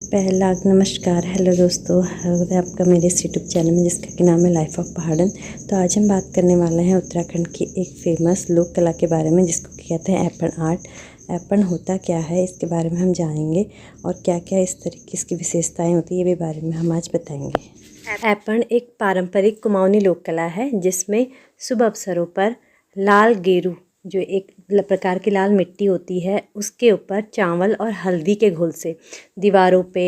पहला नमस्कार, हेलो दोस्तों, स्वागत है आपका मेरे इस यूट्यूब चैनल में जिसका कि नाम है लाइफ ऑफ पहाड़न। तो आज हम बात करने वाले हैं उत्तराखंड की एक फेमस लोक कला के बारे में जिसको कहते हैं ऐपन आर्ट। ऐपन होता क्या है इसके बारे में हम जानेंगे और क्या क्या इस तरह की इसकी विशेषताएं होती है ये भी बारे में हम आज बताएंगे। ऐपन एक पारंपरिक कुमाऊनी लोक कला है जिसमें शुभ अवसरों पर लाल गेरू जो एक प्रकार की लाल मिट्टी होती है उसके ऊपर चावल और हल्दी के घोल से दीवारों पे,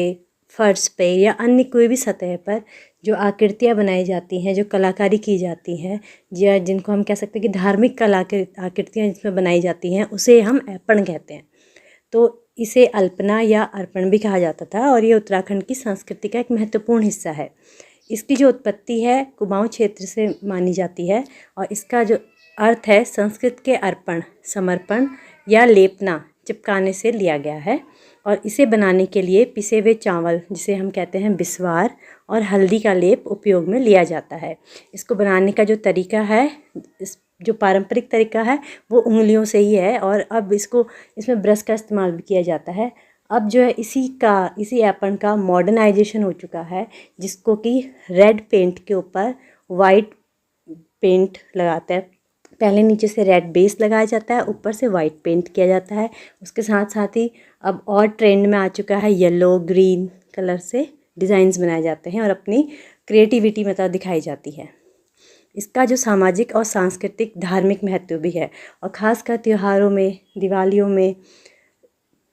फर्श पे या अन्य कोई भी सतह पर जो आकृतियाँ बनाई जाती हैं, जो कलाकारी की जाती हैं या जिनको हम कह सकते हैं कि धार्मिक कला के आकृतियाँ जिसमें बनाई जाती हैं उसे हम ऐपण कहते हैं। तो इसे अल्पना या अर्पण भी कहा जाता था और ये उत्तराखंड की संस्कृति का एक महत्वपूर्ण हिस्सा है। इसकी जो उत्पत्ति है कुमाऊं क्षेत्र से मानी जाती है और इसका जो अर्थ है संस्कृत के अर्पण, समर्पण या लेपना, चिपकाने से लिया गया है। और इसे बनाने के लिए पिसे हुए चावल जिसे हम कहते हैं बिस्वार और हल्दी का लेप उपयोग में लिया जाता है। इसको बनाने का जो तरीका है, जो पारंपरिक तरीका है वो उंगलियों से ही है और अब इसमें ब्रश का इस्तेमाल भी किया जाता है। अब जो है इसी ऐपन का मॉडर्नाइजेशन हो चुका है जिसको कि रेड पेंट के ऊपर वाइट पेंट लगाते हैं। पहले नीचे से रेड बेस लगाया जाता है, ऊपर से वाइट पेंट किया जाता है। उसके साथ साथ ही अब और ट्रेंड में आ चुका है येलो ग्रीन कलर से डिज़ाइंस बनाए जाते हैं और अपनी क्रिएटिविटी मतलब दिखाई जाती है। इसका जो सामाजिक और सांस्कृतिक धार्मिक महत्व भी है और ख़ासकर त्योहारों में, दिवालियों में,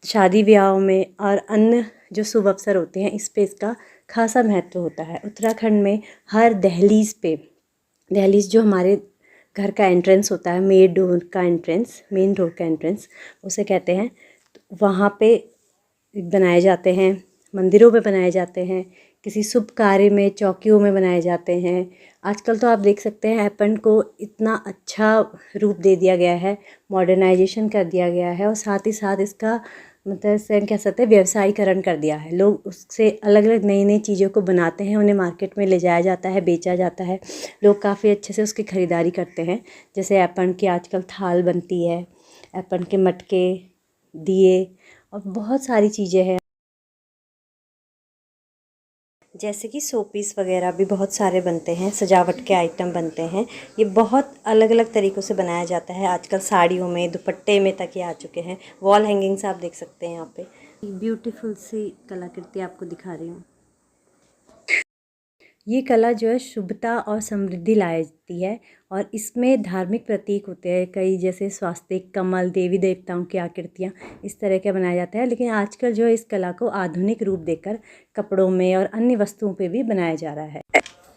शादी ब्याहों में और अन्य जो शुभ अवसर होते हैं इस पे इसका खासा महत्व होता है। उत्तराखंड में हर दहलीज जो हमारे घर का एंट्रेंस होता है, मेन डोर का एंट्रेंस उसे कहते हैं, तो वहाँ पे बनाए जाते हैं, मंदिरों में बनाए जाते हैं, किसी शुभ कार्य में चौकियों में बनाए जाते हैं। आजकल तो आप देख सकते हैं ऐपन को इतना अच्छा रूप दे दिया गया है, मॉडर्नाइजेशन कर दिया गया है और साथ ही साथ इसका मतलब से कह सकते हैं व्यवसायीकरण कर दिया है। लोग उससे अलग अलग नई नई चीज़ों को बनाते हैं, उन्हें मार्केट में ले जाया जाता है, बेचा जाता है। लोग काफ़ी अच्छे से उसकी ख़रीदारी करते हैं। जैसे ऐपन की आजकल थाल बनती है, ऐपन के मटके, दिए और बहुत सारी चीज़ें हैं। जैसे कि शो पीस वगैरह भी बहुत सारे बनते हैं, सजावट के आइटम बनते हैं। ये बहुत अलग अलग तरीक़ों से बनाया जाता है। आजकल साड़ियों में, दुपट्टे में तक ये आ चुके हैं। वॉल हैंगिंग्स आप देख सकते हैं यहाँ पे। ब्यूटीफुल सी कलाकृति आपको दिखा रही हूँ। ये कला जो है शुभता और समृद्धि लाती है और इसमें धार्मिक प्रतीक होते हैं कई, जैसे स्वास्तिक, कमल, देवी देवताओं की आकृतियाँ इस तरह के बनाया जाता है। लेकिन आजकल जो है इस कला को आधुनिक रूप देकर कपड़ों में और अन्य वस्तुओं पे भी बनाया जा रहा है।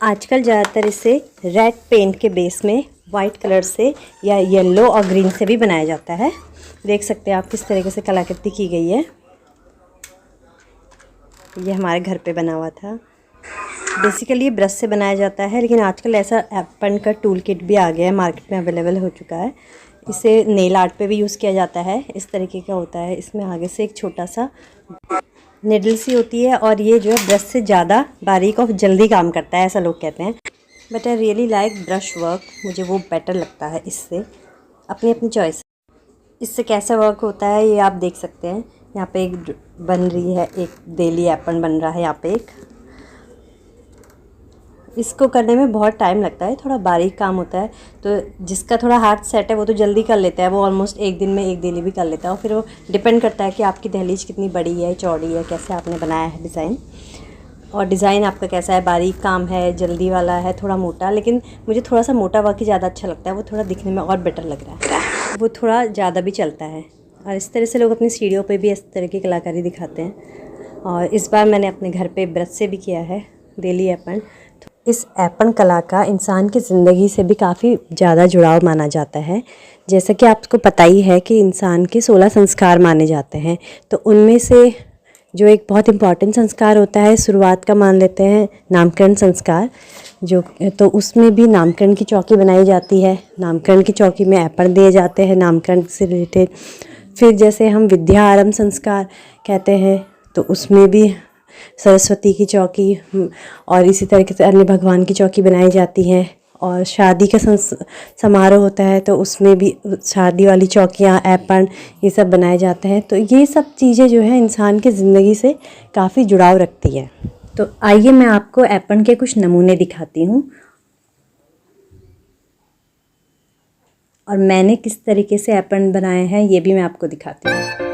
आजकल ज़्यादातर इसे रेड पेंट के बेस में वाइट कलर से या येलो और ग्रीन से भी बनाया जाता है। देख सकते हैं आप किस तरीके से कलाकृति की गई है। ये हमारे घर पे बना हुआ था। बेसिकली ये ब्रश से बनाया जाता है लेकिन आजकल ऐसा ऐपन का टूल किट भी आ गया है, मार्केट में अवेलेबल हो चुका है। इसे नेल आर्ट पे भी यूज़ किया जाता है। इस तरीके का होता है, इसमें आगे से एक छोटा सा निडल सी होती है और ये जो है ब्रश से ज़्यादा बारीक और जल्दी काम करता है, ऐसा लोग कहते हैं। But I really like brush work, मुझे वो बेटर लगता है इससे, अपनी अपनी चॉइस। इससे कैसा वर्क होता है ये आप देख सकते हैं। यहाँ पे एक बन रही है, एक देली ऐपन बन रहा है यहाँ पे एक। इसको करने में बहुत टाइम लगता है, थोड़ा बारीक काम होता है। तो जिसका थोड़ा हाथ सेट है वो तो जल्दी कर लेता है, वो ऑलमोस्ट एक दिन में एक देली भी कर लेता है। और फिर वो डिपेंड करता है कि आपकी दहलीज कितनी बड़ी है, चौड़ी है, कैसे आपने बनाया है डिज़ाइन, और डिज़ाइन आपका कैसा है, बारीक काम है, जल्दी वाला है, थोड़ा मोटा। लेकिन मुझे थोड़ा सा मोटा वर्क ही ज़्यादा अच्छा लगता है, वो थोड़ा दिखने में और बेटर लग रहा है, वो थोड़ा ज़्यादा भी चलता है। और इस तरह से लोग अपनी सीढ़ियों पर भी इस तरह की कलाकारी दिखाते हैं। और इस बार मैंने अपने घर पर ब्रश से भी किया है देली ऐपन। इस ऐपन कला का इंसान की ज़िंदगी से भी काफ़ी ज़्यादा जुड़ाव माना जाता है। जैसा कि आपको पता ही है कि इंसान के 16 संस्कार माने जाते हैं, तो उनमें से जो एक बहुत इम्पॉर्टेंट संस्कार होता है, शुरुआत का मान लेते हैं नामकरण संस्कार, जो तो उसमें भी नामकरण की चौकी बनाई जाती है। नामकरण की चौकी में ऐपन दिए जाते हैं नामकरण से रिलेटेड। फिर जैसे हम विद्या आरंभ संस्कार कहते हैं तो उसमें भी सरस्वती की चौकी और इसी तरीके से अन्य भगवान की चौकी बनाई जाती है। और शादी का समारोह होता है तो उसमें भी शादी वाली चौकियाँ, ऐपन, ये सब बनाए जाते हैं। तो ये सब चीज़ें जो है इंसान की ज़िंदगी से काफ़ी जुड़ाव रखती है। तो आइए मैं आपको ऐपन के कुछ नमूने दिखाती हूँ और मैंने किस तरीके से ऐपन बनाए हैं ये भी मैं आपको दिखाती हूँ।